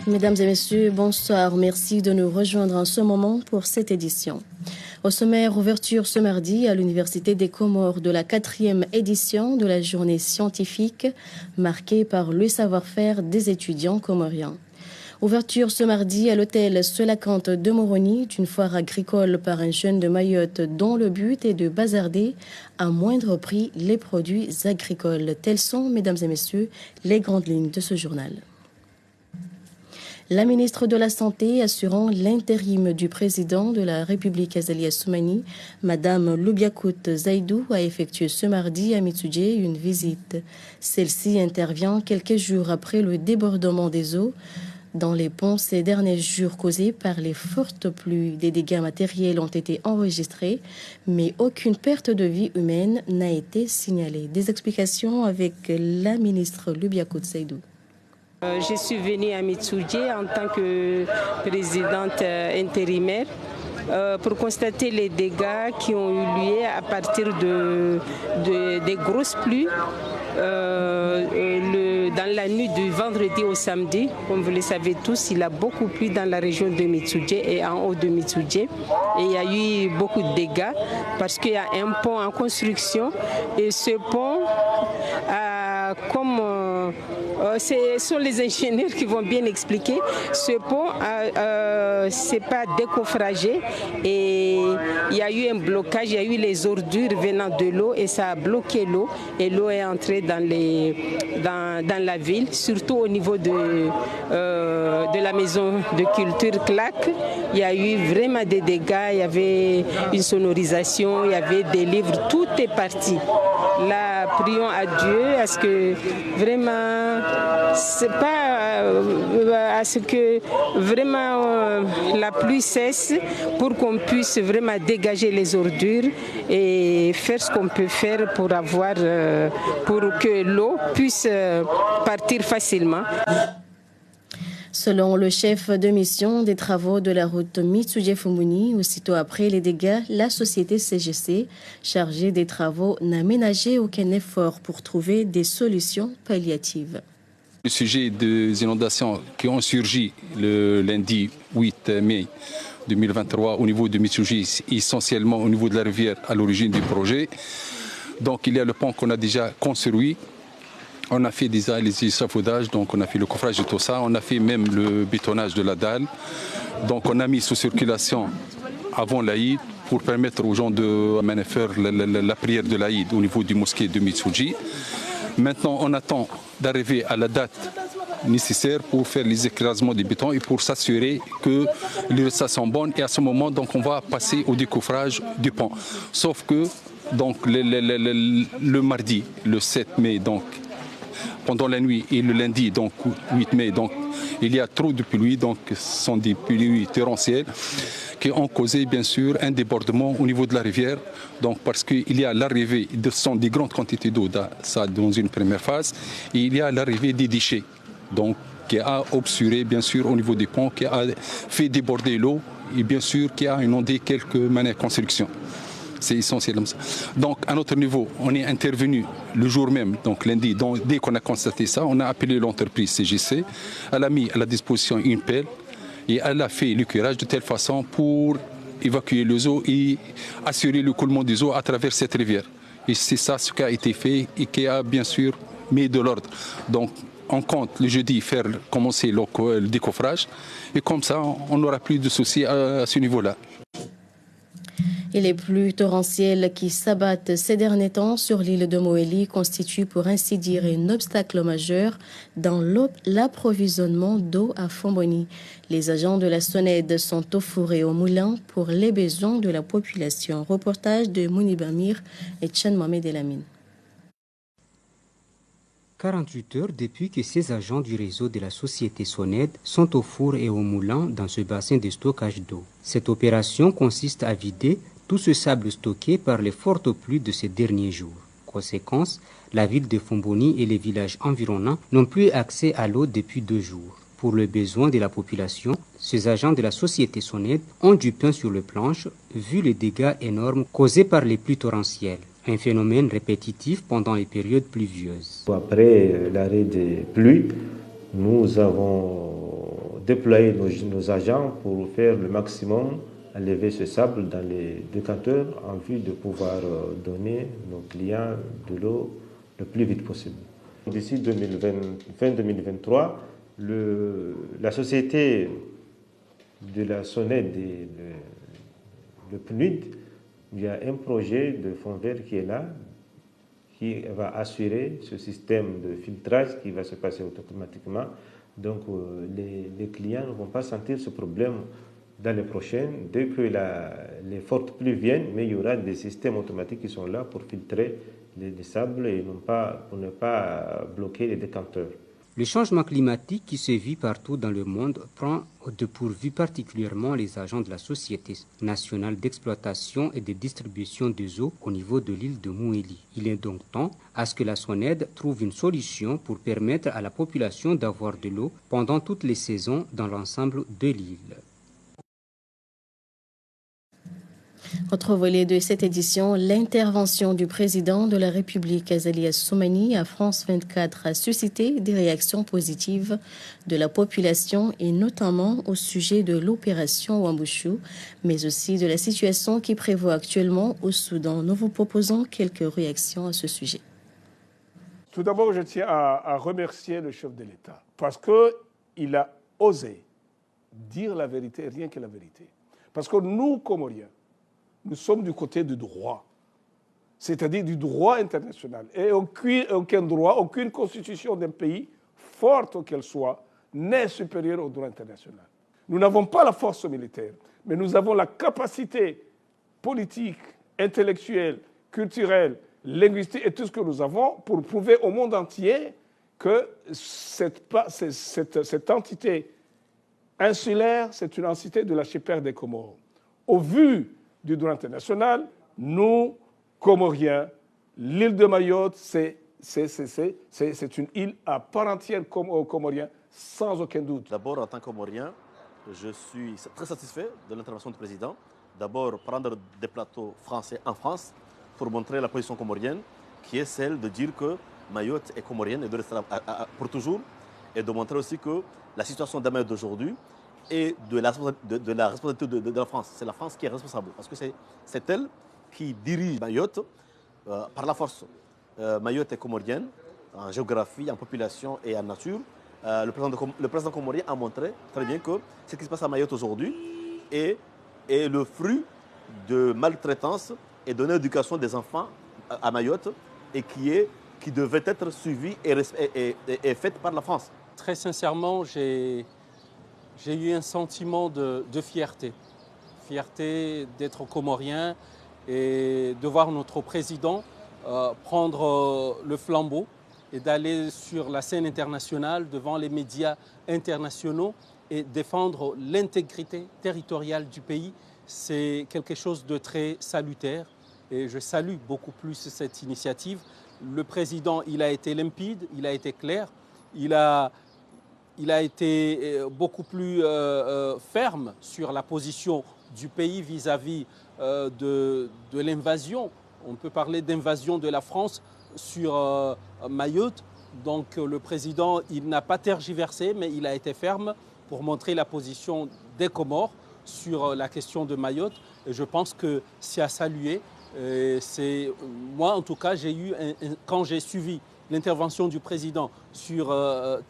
Mesdames et messieurs, bonsoir. Merci de nous rejoindre en ce moment pour cette édition. Au sommaire, ouverture ce mardi à l'Université des Comores de la 4e édition de la journée scientifique marquée par le savoir-faire des étudiants comoriens. Ouverture ce mardi à l'hôtel Selacante de Moroni d'une foire agricole par un jeune de Mayotte dont le but est de bazarder à moindre prix les produits agricoles. Telles sont, mesdames et messieurs, les grandes lignes de ce journal. La ministre de la Santé assurant l'intérim du président de la République Azali Assoumani, Madame Loubiakout Zaïdou, a effectué ce mardi à Mitsudje une visite. Celle-ci intervient quelques jours après le débordement des eaux dans les ponts ces derniers jours causés par les fortes pluies. Des dégâts matériels ont été enregistrés, mais aucune perte de vie humaine n'a été signalée. Des explications avec la ministre Loubiakout Zaïdou. Je suis venue à Mitsudje en tant que présidente intérimaire pour constater les dégâts qui ont eu lieu à partir des grosses pluies dans la nuit du vendredi au samedi. Comme vous le savez tous, il a beaucoup plu dans la région de Mitsudje et en haut de Mitsudje. Et il y a eu beaucoup de dégâts parce qu'il y a un pont en construction et ce pont ce sont les ingénieurs qui vont bien expliquer. Ce pont c'est pas décoffragé et il y a eu un blocage, il y a eu les ordures venant de l'eau et ça a bloqué l'eau et l'eau est entrée dans la ville, surtout au niveau de la maison de culture Clac. Il y a eu vraiment des dégâts, il y avait une sonorisation, il y avait des livres, tout est parti. Là, prions à Dieu à ce que vraiment, c'est pas à ce que vraiment la pluie cesse pour qu'on puisse vraiment dégager les ordures et faire ce qu'on peut faire pour que l'eau puisse partir facilement. Selon le chef de mission des travaux de la route Mitsudje-Fumuni, aussitôt après les dégâts, la société CGC, chargée des travaux, n'a ménagé aucun effort pour trouver des solutions palliatives. Le sujet des inondations qui ont surgi le lundi 8 mai 2023 au niveau de Mitsudje, essentiellement au niveau de la rivière à l'origine du projet. Donc il y a le pont qu'on a déjà construit. On a fait déjà les échafaudages, donc on a fait le coffrage de tout ça, on a fait même le bétonnage de la dalle. Donc on a mis sous circulation avant l'Aïd pour permettre aux gens de faire la prière de l'Aïd au niveau du mosquée de Mitsudje. Maintenant on attend d'arriver à la date nécessaire pour faire les écrasements des bétons et pour s'assurer que les résultats sont bons. Et à ce moment, donc, on va passer au décoffrage du pont. Sauf que donc, le mardi, le 7 mai, donc, pendant la nuit et le lundi, donc 8 mai, donc, il y a trop de pluie, donc ce sont des pluies torrentielles qui ont causé bien sûr un débordement au niveau de la rivière, donc parce qu'il y a l'arrivée des grandes quantités d'eau, ça dans une première phase, et il y a l'arrivée des déchets, donc qui a obstrué bien sûr au niveau des ponts, qui a fait déborder l'eau et bien sûr qui a inondé quelques constructions. C'est essentiellement ça. Donc, à notre niveau, on est intervenu le jour même, donc lundi, dès qu'on a constaté ça, on a appelé l'entreprise CGC, elle a mis à la disposition une pelle et elle a fait le curage de telle façon pour évacuer les eaux et assurer le coulement des eaux à travers cette rivière. Et c'est ça ce qui a été fait et qui a bien sûr mis de l'ordre. Donc, on compte le jeudi commencer le décoffrage et comme ça, on n'aura plus de soucis à ce niveau-là. Et les pluies torrentielles qui s'abattent ces derniers temps sur l'île de Moélie constituent pour ainsi dire un obstacle majeur dans l'approvisionnement d'eau à Fomboni. Les agents de la SONED sont au four et au moulin pour les besoins de la population. Reportage de Mounibamir et Tchan Mohamed Elamine. 48 heures depuis que ces agents du réseau de la société SONED sont au four et au moulin dans ce bassin de stockage d'eau. Cette opération consiste à vider tout ce sable stocké par les fortes pluies de ces derniers jours. Conséquence, la ville de Fomboni et les villages environnants n'ont plus accès à l'eau depuis 2 jours. Pour le besoin de la population, ces agents de la société SONED ont du pain sur le planche vu les dégâts énormes causés par les pluies torrentielles. Un phénomène répétitif pendant les périodes pluvieuses. Après l'arrêt des pluies, nous avons déployer nos agents pour faire le maximum à lever ce sable dans les décanteurs en vue de pouvoir donner nos clients de l'eau le plus vite possible. D'ici fin 2023, la société de la SONED et le PNUD, il y a un projet de fond vert qui est là, qui va assurer ce système de filtrage qui va se passer automatiquement. Donc les clients ne vont pas sentir ce problème dans les prochaines. Dès que les fortes pluies viennent, mais il y aura des systèmes automatiques qui sont là pour filtrer les sables et pour ne pas bloquer les décanteurs. Le changement climatique qui se vit partout dans le monde prend au dépourvu particulièrement les agents de la Société nationale d'exploitation et de distribution des eaux au niveau de l'île de Mouéli. Il est donc temps à ce que la SONED trouve une solution pour permettre à la population d'avoir de l'eau pendant toutes les saisons dans l'ensemble de l'île. Autre volet de cette édition, l'intervention du président de la République, Azali Assoumani, à France 24 a suscité des réactions positives de la population et notamment au sujet de l'opération Wambushu, mais aussi de la situation qui prévaut actuellement au Soudan. Nous vous proposons quelques réactions à ce sujet. Tout d'abord, je tiens à remercier le chef de l'État parce qu'il a osé dire la vérité, rien que la vérité. Parce que nous, Comoriens, nous sommes du côté du droit, c'est-à-dire du droit international. Et aucun droit, aucune constitution d'un pays, forte qu'elle soit, n'est supérieure au droit international. Nous n'avons pas la force militaire, mais nous avons la capacité politique, intellectuelle, culturelle, linguistique et tout ce que nous avons pour prouver au monde entier que cette entité insulaire, c'est une entité de l'archipel des Comores. Au vu du droit international, nous, Comoriens, l'île de Mayotte, c'est une île à part entière aux Comoriens, sans aucun doute. D'abord, en tant que Comorien, je suis très satisfait de l'intervention du président. D'abord, prendre des plateaux français en France pour montrer la position comorienne, qui est celle de dire que Mayotte est comorienne et de rester pour toujours, et de montrer aussi que la situation de Mayotte d'aujourd'hui et de la responsabilité de la France. C'est la France qui est responsable, parce que c'est elle qui dirige Mayotte par la force. Mayotte est comorienne, en géographie, en population et en nature. Le président comorien a montré très bien que ce qui se passe à Mayotte aujourd'hui est le fruit de maltraitance et de l'éducation des enfants à Mayotte et qui devait être suivie et faite par la France. Très sincèrement, j'ai eu un sentiment de fierté. Fierté d'être comorien et de voir notre président prendre le flambeau et d'aller sur la scène internationale devant les médias internationaux et défendre l'intégrité territoriale du pays. C'est quelque chose de très salutaire et je salue beaucoup plus cette initiative. Le président, il a été limpide, il a été clair, il a été beaucoup plus ferme sur la position du pays vis-à-vis de l'invasion. On peut parler d'invasion de la France sur Mayotte. Donc le président, il n'a pas tergiversé, mais il a été ferme pour montrer la position des Comores sur la question de Mayotte. Et je pense que c'est à saluer. Moi, en tout cas, quand j'ai suivi l'intervention du président sur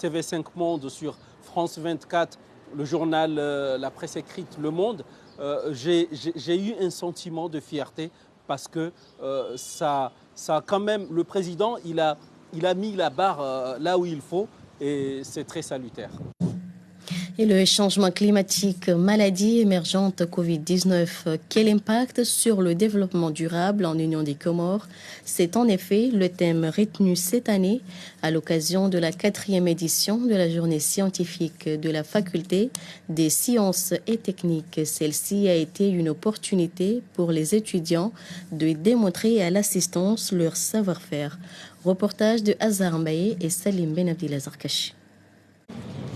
TV5 Monde, sur France 24, le journal, la presse écrite Le Monde, j'ai eu un sentiment de fierté parce que ça quand même, le président, il a mis la barre là où il faut et c'est très salutaire. Et le changement climatique, maladie émergente Covid-19, quel impact sur le développement durable en Union des Comores? C'est en effet le thème retenu cette année à l'occasion de la 4e édition de la journée scientifique de la Faculté des sciences et techniques. Celle-ci a été une opportunité pour les étudiants de démontrer à l'assistance leur savoir-faire. Reportage de Hazar Mbaye et Salim Ben Abdelazar Kachi.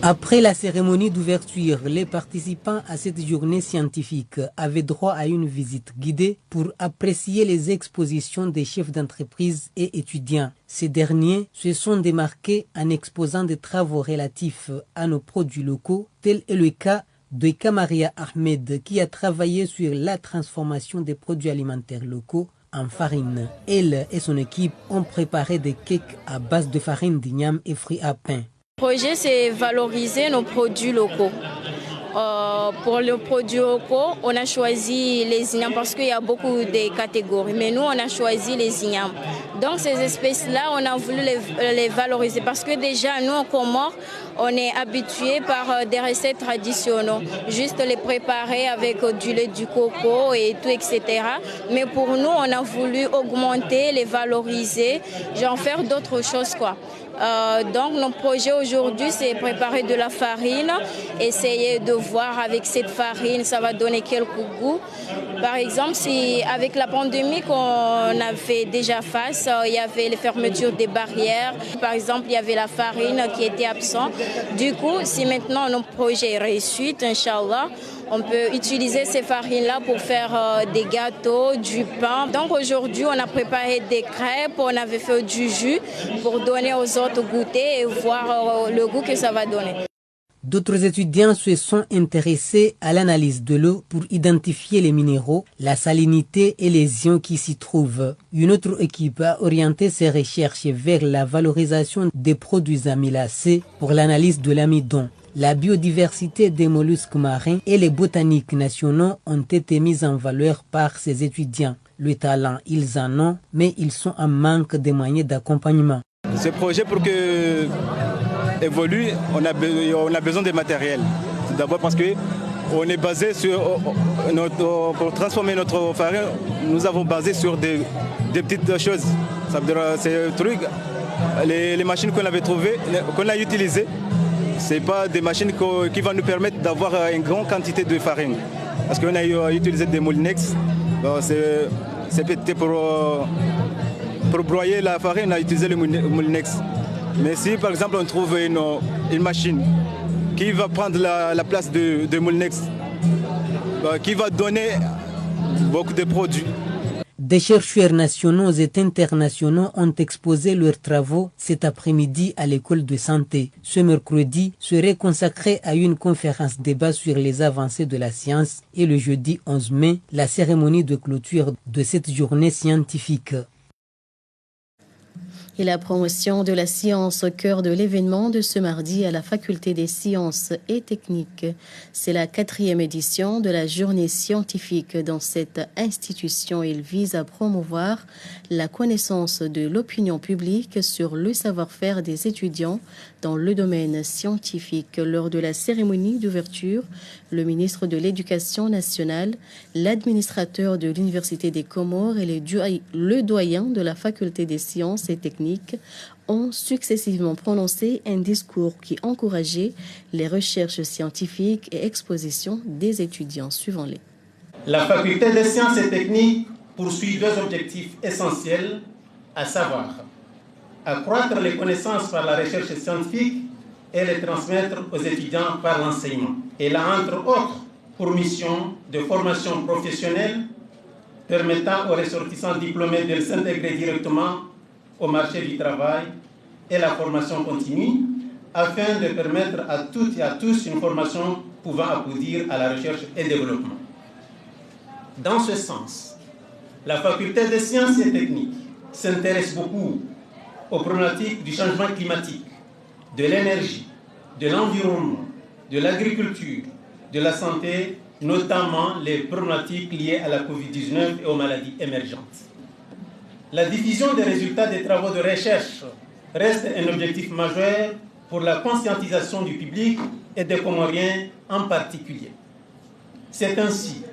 Après la cérémonie d'ouverture, les participants à cette journée scientifique avaient droit à une visite guidée pour apprécier les expositions des chefs d'entreprise et étudiants. Ces derniers se sont démarqués en exposant des travaux relatifs à nos produits locaux, tel est le cas de Kamaria Ahmed qui a travaillé sur la transformation des produits alimentaires locaux en farine. Elle et son équipe ont préparé des cakes à base de farine d'igname et fruits à pain. Le projet, c'est valoriser nos produits locaux. Pour les produits locaux, on a choisi les ignames parce qu'il y a beaucoup de catégories. Mais nous, on a choisi les ignames. Donc, ces espèces-là, on a voulu les valoriser parce que déjà, nous, en Comores, on est habitués par des recettes traditionnelles. Juste les préparer avec du lait, du coco et tout, etc. Mais pour nous, on a voulu augmenter, les valoriser, genre faire d'autres choses, quoi. Donc, notre projet aujourd'hui, c'est préparer de la farine, essayer de voir avec cette farine, ça va donner quelques goûts. Par exemple, si avec la pandémie qu'on a fait déjà face, il y avait les fermetures des barrières. Par exemple, il y avait la farine qui était absente. Du coup, si maintenant notre projet réussit, Inch'Allah, on peut utiliser ces farines-là pour faire des gâteaux, du pain. Donc aujourd'hui, on a préparé des crêpes, on avait fait du jus pour donner aux autres goûter et voir le goût que ça va donner. D'autres étudiants se sont intéressés à l'analyse de l'eau pour identifier les minéraux, la salinité et les ions qui s'y trouvent. Une autre équipe a orienté ses recherches vers la valorisation des produits amylacés pour l'analyse de l'amidon. La biodiversité des mollusques marins et les botaniques nationaux ont été mis en valeur par ces étudiants. Le talent, ils en ont, mais ils sont en manque de moyens d'accompagnement. Ce projet, pour que évolue, on a besoin de matériel. D'abord parce que on est basé sur pour transformer notre farine, nous avons basé sur des petites choses. Ça veut dire ces trucs, les machines qu'on avait trouvées, qu'on a utilisées. Ce n'est pas des machines qui vont nous permettre d'avoir une grande quantité de farine. Parce qu'on a utilisé des moulinex. C'est peut-être pour broyer la farine, on a utilisé le moulinex. Mais si par exemple on trouve une machine qui va prendre la place de moulinex, qui va donner beaucoup de produits. Des chercheurs nationaux et internationaux ont exposé leurs travaux cet après-midi à l'école de santé. Ce mercredi serait consacré à une conférence débat sur les avancées de la science et le jeudi 11 mai, la cérémonie de clôture de cette journée scientifique. Et la promotion de la science au cœur de l'événement de ce mardi à la Faculté des sciences et techniques. C'est la 4e édition de la journée scientifique dans cette institution. Il vise à promouvoir la connaissance de l'opinion publique sur le savoir-faire des étudiants dans le domaine scientifique. Lors de la cérémonie d'ouverture, le ministre de l'Éducation nationale, l'administrateur de l'Université des Comores et le doyen de la Faculté des sciences et techniques ont successivement prononcé un discours qui encourageait les recherches scientifiques et expositions des étudiants. Suivons-les. La Faculté des sciences et techniques poursuit 2 objectifs essentiels, à savoir accroître les connaissances par la recherche scientifique et les transmettre aux étudiants par l'enseignement. Elle a entre autres pour mission de formation professionnelle permettant aux ressortissants diplômés de s'intégrer directement au marché du travail et la formation continue, afin de permettre à toutes et à tous une formation pouvant aboutir à la recherche et développement. Dans ce sens, la Faculté des sciences et techniques s'intéresse beaucoup aux problématiques du changement climatique, de l'énergie, de l'environnement, de l'agriculture, de la santé, notamment les problématiques liées à la COVID-19 et aux maladies émergentes. La diffusion des résultats des travaux de recherche reste un objectif majeur pour la conscientisation du public et des Comoriens en particulier. C'est ainsi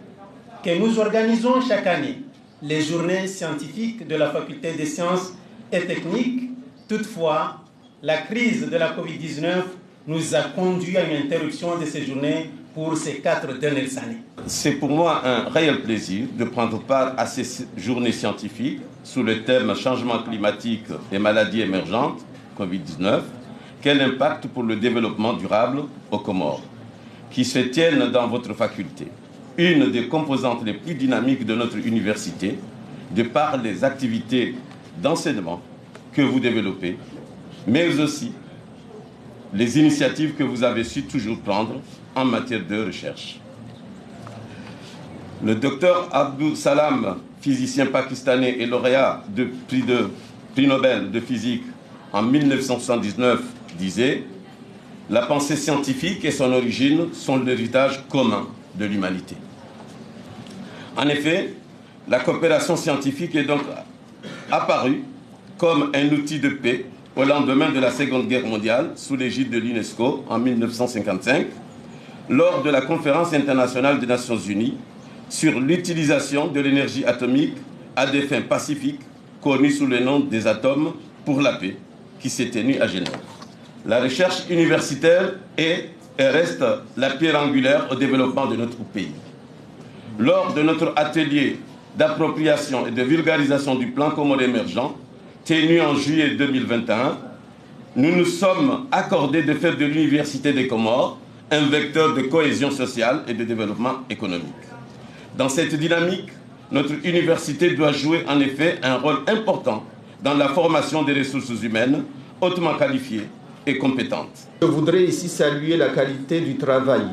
que nous organisons chaque année les journées scientifiques de la Faculté des sciences et techniques. Toutefois, la crise de la COVID-19 nous a conduit à une interruption de ces journées pour ces 4 dernières années. C'est pour moi un réel plaisir de prendre part à ces journées scientifiques sous le thème changement climatique et maladies émergentes, COVID-19, quel impact pour le développement durable aux Comores, qui se tiennent dans votre faculté, une des composantes les plus dynamiques de notre université, de par les activités d'enseignement que vous développez, mais aussi les initiatives que vous avez su toujours prendre en matière de recherche. Le docteur Abdul Salam, physicien pakistanais et lauréat de prix Nobel de physique en 1979, disait « La pensée scientifique et son origine sont l'héritage commun de l'humanité ». En effet, la coopération scientifique est donc apparue comme un outil de paix au lendemain de la Seconde Guerre mondiale sous l'égide de l'UNESCO en 1955, lors de la conférence internationale des Nations Unies sur l'utilisation de l'énergie atomique à des fins pacifiques, connue sous le nom des atomes pour la paix, qui s'est tenue à Genève. La recherche universitaire est et reste la pierre angulaire au développement de notre pays. Lors de notre atelier d'appropriation et de vulgarisation du plan Comores émergent, tenu en juillet 2021, nous nous sommes accordés de faire de l'Université des Comores un vecteur de cohésion sociale et de développement économique. Dans cette dynamique, notre université doit jouer en effet un rôle important dans la formation des ressources humaines hautement qualifiées et compétentes. Je voudrais ici saluer la qualité du travail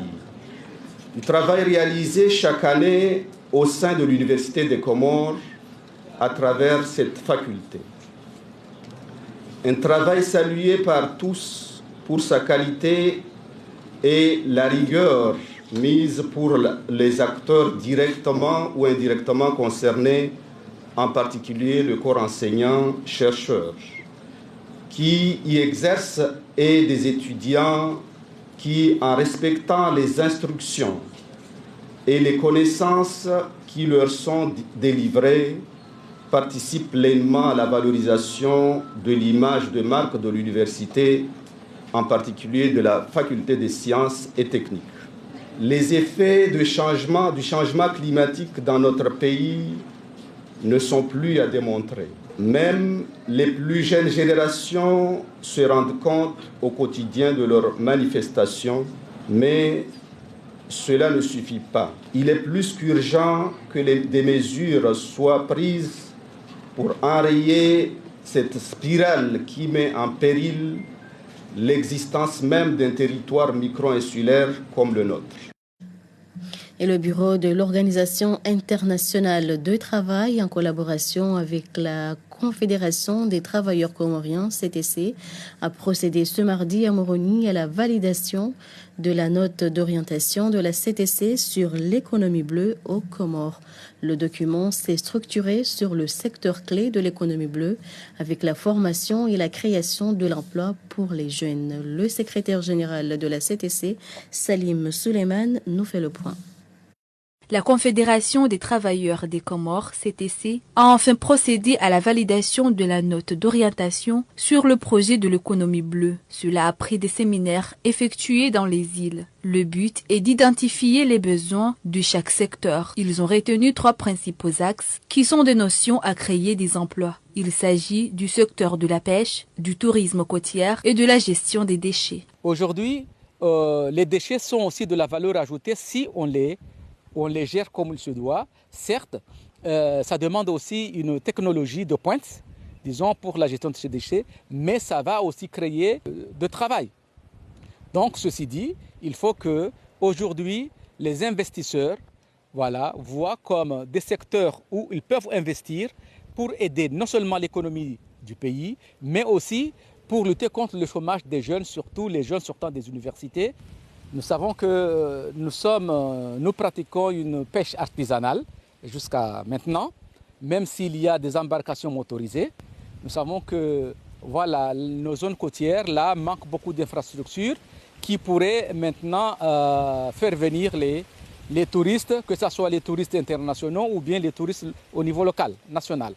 réalisé chaque année au sein de l'Université des Comores à travers cette faculté. Un travail salué par tous pour sa qualité et la rigueur mise pour les acteurs directement ou indirectement concernés, en particulier le corps enseignant-chercheur, qui y exercent, et des étudiants qui, en respectant les instructions et les connaissances qui leur sont délivrées, participent pleinement à la valorisation de l'image de marque de l'université, en particulier de la faculté des sciences et techniques. Les effets du changement climatique dans notre pays ne sont plus à démontrer. Même les plus jeunes générations se rendent compte au quotidien de leurs manifestations, mais cela ne suffit pas. Il est plus qu'urgent que des mesures soient prises pour enrayer cette spirale qui met en péril l'existence même d'un territoire micro-insulaire comme le nôtre. Et le bureau de l'Organisation internationale de travail, en collaboration avec la Confédération des travailleurs comoriens, CTC, a procédé ce mardi à Moroni à la validation de la note d'orientation de la CTC sur l'économie bleue aux Comores. Le document s'est structuré sur le secteur clé de l'économie bleue avec la formation et la création de l'emploi pour les jeunes. Le secrétaire général de la CTC, Salim Suleiman, nous fait le point. La Confédération des travailleurs des Comores, CTC, a enfin procédé à la validation de la note d'orientation sur le projet de l'économie bleue. Cela a pris des séminaires effectués dans les îles. Le but est d'identifier les besoins de chaque secteur. Ils ont retenu 3 principaux axes qui sont des notions à créer des emplois. Il s'agit du secteur de la pêche, du tourisme côtier et de la gestion des déchets. Aujourd'hui, les déchets sont aussi de la valeur ajoutée si on les gère comme il se doit. Certes, ça demande aussi une technologie de pointe, disons, pour la gestion de ces déchets, mais ça va aussi créer de travail. Donc, ceci dit, il faut que aujourd'hui les investisseurs voient comme des secteurs où ils peuvent investir pour aider non seulement l'économie du pays, mais aussi pour lutter contre le chômage des jeunes, surtout les jeunes sortant des universités. Nous savons que nous pratiquons une pêche artisanale jusqu'à maintenant, même s'il y a des embarcations motorisées. Nous savons que nos zones côtières là manquent beaucoup d'infrastructures qui pourraient maintenant faire venir les touristes, que ce soit les touristes internationaux ou bien les touristes au niveau local, national.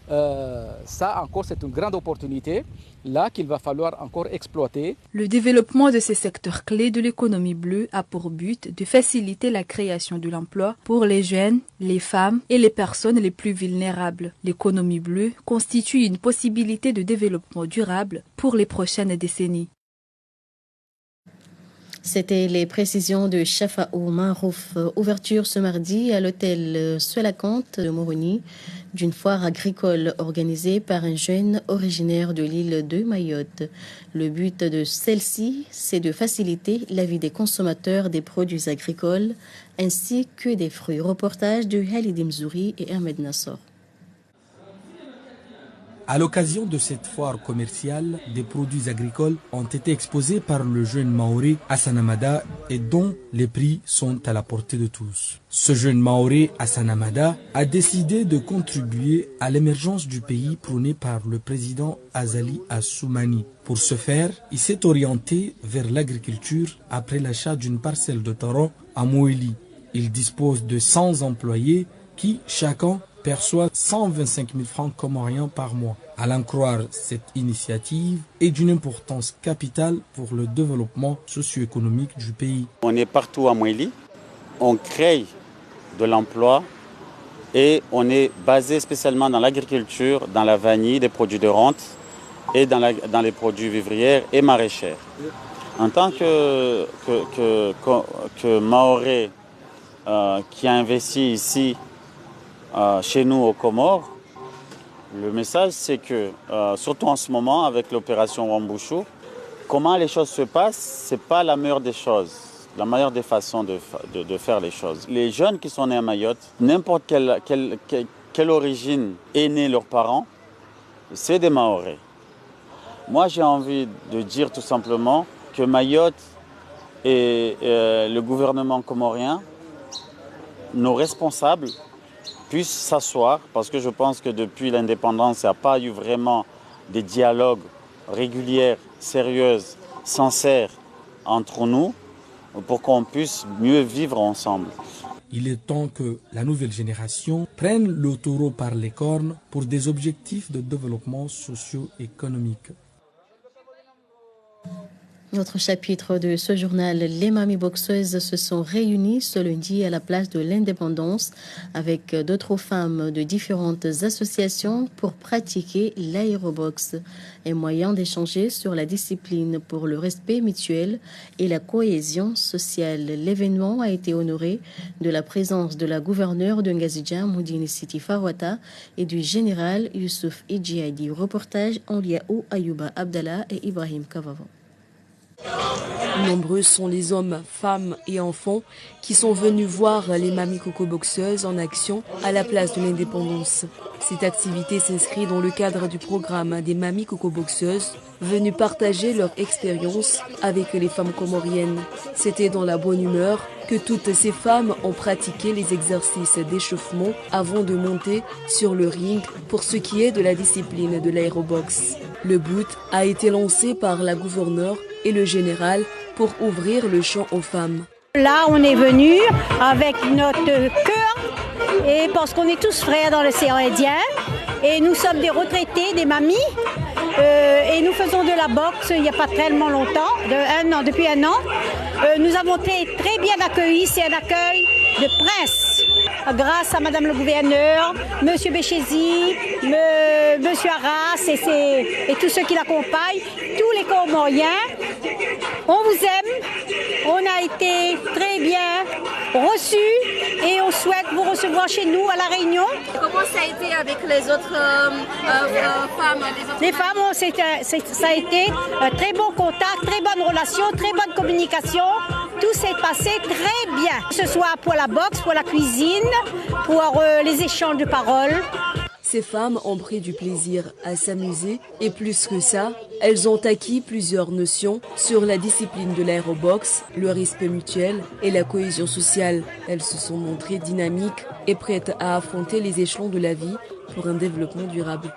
Ça encore, c'est une grande opportunité là qu'il va falloir encore exploiter. Le développement de ces secteurs clés de l'économie bleue a pour but de faciliter la création de l'emploi pour les jeunes, les femmes et les personnes les plus vulnérables. L'économie bleue constitue une possibilité de développement durable pour les prochaines décennies. C'était les précisions de Chafaou Marouf. Ouverture ce mardi à l'hôtel Suelacante de Moroni d'une foire agricole organisée par un jeune originaire de l'île de Mayotte. Le but de celle-ci, c'est de faciliter la vie des consommateurs des produits agricoles ainsi que des fruits. Reportage de Halid Mzouri et Ahmed Nassor. À l'occasion de cette foire commerciale, des produits agricoles ont été exposés par le jeune Maoré Hassan Hamada et dont les prix sont à la portée de tous. Ce jeune Maoré Hassan Hamada a décidé de contribuer à l'émergence du pays prôné par le président Azali Assoumani. Pour ce faire, il s'est orienté vers l'agriculture après l'achat d'une parcelle de terrain à Moéli. Il dispose de 100 employés qui, chacun, perçoit 125 000 francs comoriens par mois. À l'en croire, cette initiative est d'une importance capitale pour le développement socio-économique du pays. On est partout à Moéli, on crée de l'emploi et on est basé spécialement dans l'agriculture, dans la vanille, des produits de rente et dans les produits vivrières et maraîchères. En tant que Maoré qui a investi ici chez nous aux Comores, le message c'est que, surtout en ce moment avec l'opération Wambouchou, comment les choses se passent, ce n'est pas la meilleure des choses, la meilleure des façons de faire les choses. Les jeunes qui sont nés à Mayotte, n'importe quelle origine est née leurs parents, c'est des Maorés. Moi j'ai envie de dire tout simplement que Mayotte et le gouvernement comorien, nos responsables, puissent s'asseoir, parce que je pense que depuis l'indépendance, il n'y a pas eu vraiment des dialogues réguliers, sérieux, sincères entre nous, pour qu'on puisse mieux vivre ensemble. Il est temps que la nouvelle génération prenne le taureau par les cornes pour des objectifs de développement socio-économique. Autre chapitre de ce journal, les mamies boxeuses se sont réunies ce lundi à la place de l'Indépendance avec d'autres femmes de différentes associations pour pratiquer l'aérobox, un moyen d'échanger sur la discipline pour le respect mutuel et la cohésion sociale. L'événement a été honoré de la présence de la gouverneure de Ngazidja, Moudini Siti Farwata, et du général Youssouf Idjiadi. Reportage en Liaou, Ayouba Abdallah et Ibrahim Kavavan. Nombreux sont les hommes, femmes et enfants qui sont venus voir les mamies coco-boxeuses en action à la place de l'Indépendance. Cette activité s'inscrit dans le cadre du programme des mamies coco-boxeuses venues partager leur expérience avec les femmes comoriennes. C'était dans la bonne humeur que toutes ces femmes ont pratiqué les exercices d'échauffement avant de monter sur le ring pour ce qui est de la discipline de l'aérobox. Le but a été lancé par la gouverneure et le général pour ouvrir le champ aux femmes. Là, on est venu avec notre cœur et parce qu'on est tous frères dans l'océan Indien et nous sommes des retraités, des mamies et nous faisons de la boxe il n'y a pas tellement longtemps, depuis un an. Nous avons été très bien accueillis, c'est un accueil de prince. Grâce à Madame le gouverneur, Monsieur Béchézy, Monsieur Arras et tous ceux qui l'accompagnent, tous les Comoriens, on vous aime, on a été très bien reçus et on souhaite vous recevoir chez nous à La Réunion. Comment ça a été avec les autres femmes Les femmes, ça a été un très bon contact, très bonne relation, très bonne communication. Tout s'est passé très bien, que ce soit pour la boxe, pour la cuisine, pour les échanges de paroles. Ces femmes ont pris du plaisir à s'amuser et plus que ça, elles ont acquis plusieurs notions sur la discipline de l'aérobox, le respect mutuel et la cohésion sociale. Elles se sont montrées dynamiques et prêtes à affronter les échelons de la vie pour un développement durable.